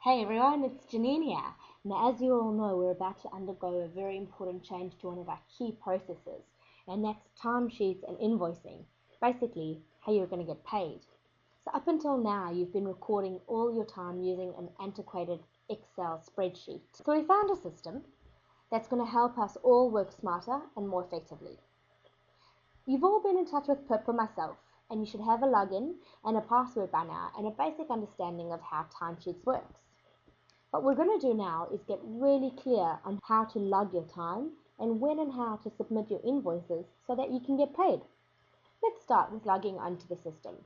Hey everyone, it's Janine here. Now, as you all know, we're about to undergo a very important change to one of our key processes, and that's timesheets and invoicing. Basically, how you're going to get paid. So up until now, you've been recording all your time using an antiquated Excel spreadsheet. So we found a system that's going to help us all work smarter and more effectively. You've all been in touch with Pip or myself, and you should have a login and a password by now and a basic understanding of how timesheets works. What we're going to do now is get really clear on how to log your time and when and how to submit your invoices so that you can get paid. Let's start with logging onto the system.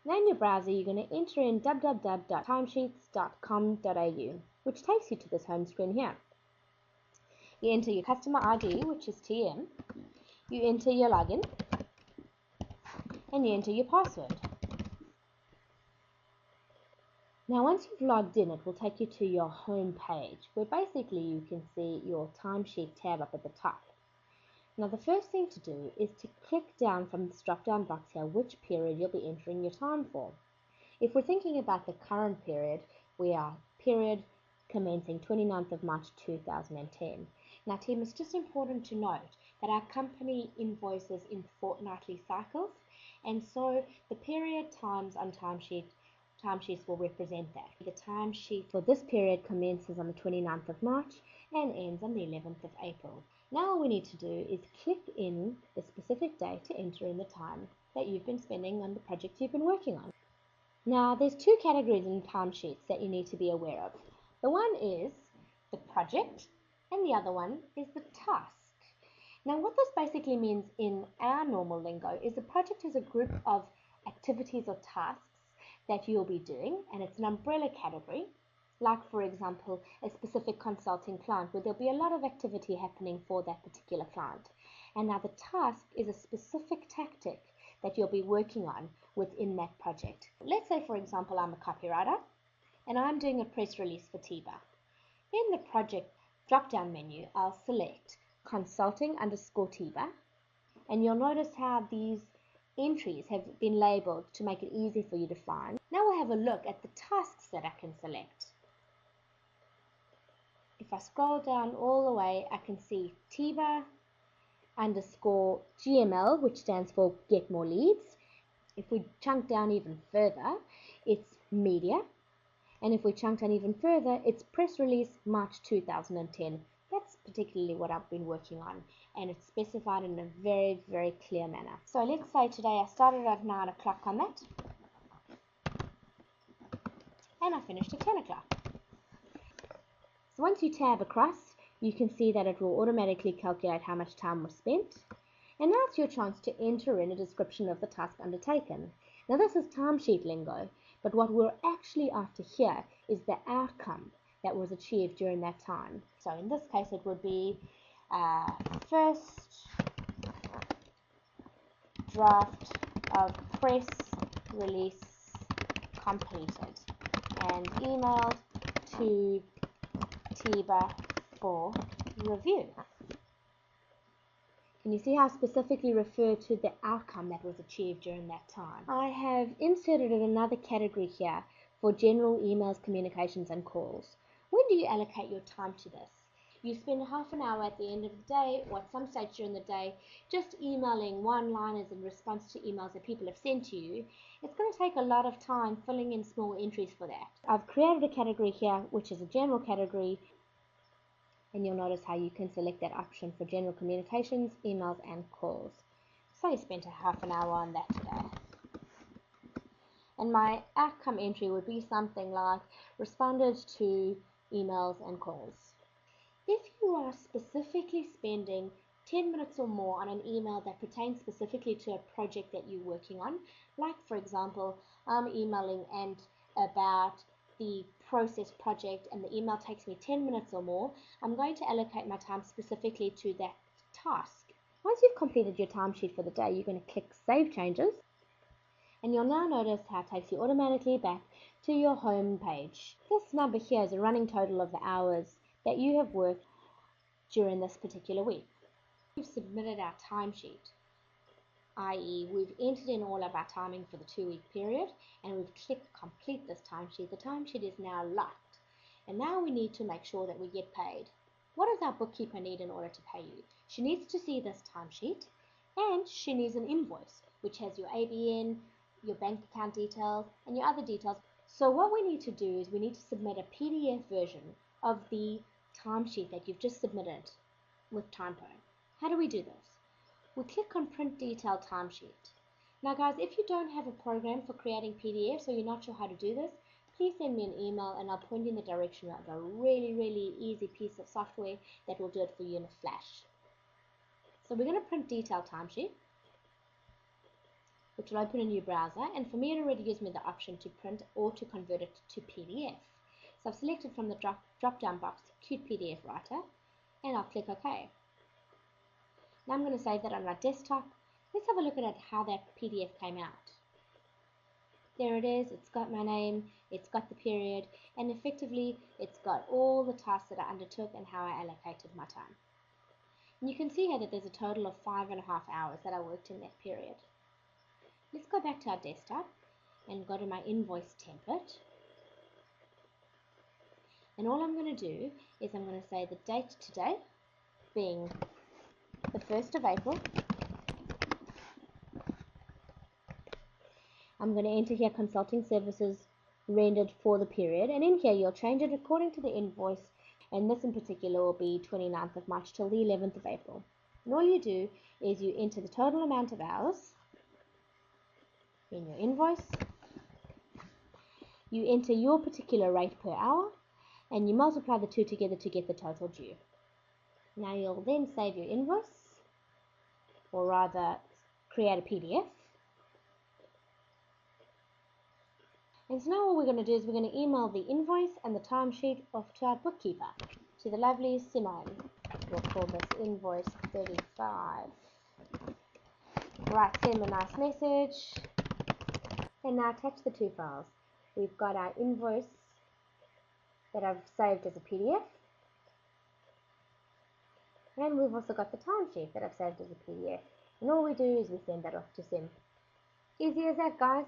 Now in your browser, you're going to enter in www.timesheets.com.au, which takes you to this home screen here. You enter your customer ID, which is TM, you enter your login, and you enter your password. Now once you've logged in, it will take you to your home page where basically you can see your timesheet tab up at the top. Now the first thing to do is to click down from this drop down box here which period you'll be entering your time for. If we're thinking about the current period, we are period commencing 29th of March 2010. Now team, it's just important to note that our company invoices in fortnightly cycles, and so the period times on timesheets will represent that. The timesheet for this period commences on the 29th of March and ends on the 11th of April. Now all we need to do is click in the specific day to enter in the time that you've been spending on the project you've been working on. Now there's two categories in timesheets that you need to be aware of. The one is the project and the other one is the task. Now what this basically means in our normal lingo is the project is a group of activities or tasks that you'll be doing, and it's an umbrella category, like for example a specific consulting client where there'll be a lot of activity happening for that particular client. And now the task is a specific tactic that you'll be working on within that project. Let's say for example I'm a copywriter and I'm doing a press release for TIBA. In the project drop down menu I'll select consulting_TIBA, and you'll notice how these entries have been labeled to make it easy for you to find. Now we'll have a look at the tasks that I can select. If I scroll down all the way, I can see TIBA_GML, which stands for Get More Leads. If we chunk down even further, it's Media. And if we chunk down even further, it's Press Release March 2010. That's particularly what I've been working on, and it's specified in a very, very clear manner. So let's say today I started at 9 o'clock on that, and I finished at 10 o'clock. So once you tab across, you can see that it will automatically calculate how much time was spent, and now it's your chance to enter in a description of the task undertaken. Now this is timesheet lingo, but what we're actually after here is the outcome that was achieved during that time. So in this case it would be first draft of press release completed and emailed to TIBA for review. Can you see how I specifically refer to the outcome that was achieved during that time? I have inserted another category here for general emails, communications and calls. When do you allocate your time to this? You spend half an hour at the end of the day or at some stage during the day just emailing one-liners in response to emails that people have sent to you. It's going to take a lot of time filling in small entries for that. I've created a category here which is a general category, and you'll notice how you can select that option for general communications, emails and calls. So you spent a half an hour on that today. And my outcome entry would be something like responded to emails and calls. If you are specifically spending 10 minutes or more on an email that pertains specifically to a project that you're working on, like for example, I'm emailing and about the process project and the email takes me 10 minutes or more, I'm going to allocate my time specifically to that task. Once you've completed your timesheet for the day, you're going to click Save Changes, and you'll now notice how it takes you automatically back to your home page. This number here is a running total of the hours that you have worked during this particular week. We've submitted our timesheet. i.e. we've entered in all of our timing for the 2-week period and we've clicked complete this timesheet. The timesheet is now locked, and now we need to make sure that we get paid. What does our bookkeeper need in order to pay you? She needs to see this timesheet, and she needs an invoice which has your ABN, your bank account details, and your other details. So what we need to do is we need to submit a PDF version of the timesheet that you've just submitted with Timpo. How do we do this? We click on Print Detailed Timesheet. Now guys, if you don't have a program for creating PDFs or you're not sure how to do this, please send me an email and I'll point you in the direction of a really easy piece of software that will do it for you in a flash. So we're going to print Detailed Timesheet, which will open a new browser, and for me it already gives me the option to print or to convert it to PDF. So I've selected from the drop down box Qt PDF Writer, and I'll click OK. Now I'm going to save that on my desktop. Let's have a look at how that PDF came out. There it is. It's got my name, it's got the period, and effectively it's got all the tasks that I undertook and how I allocated my time. And you can see here that there's a total of 5.5 hours that I worked in that period. Let's go back to our desktop and go to my invoice template. And all I'm going to do is I'm going to say the date today being the 1st of April. I'm going to enter here consulting services rendered for the period, and in here you'll change it according to the invoice, and this in particular will be 29th of March till the 11th of April. And all you do is you enter the total amount of hours in your invoice, you enter your particular rate per hour, and you multiply the two together to get the total due. Now you'll then save your invoice, or rather create a PDF. And so now all we're going to do is we're going to email the invoice and the timesheet off to our bookkeeper, to the lovely Simone. We'll call this invoice 35. Right, send a nice message. And now attach the two files. We've got our invoice that I've saved as a PDF. And we've also got the timesheet that I've saved as a PDF. And all we do is we send that off to Sim. Easy as that, guys.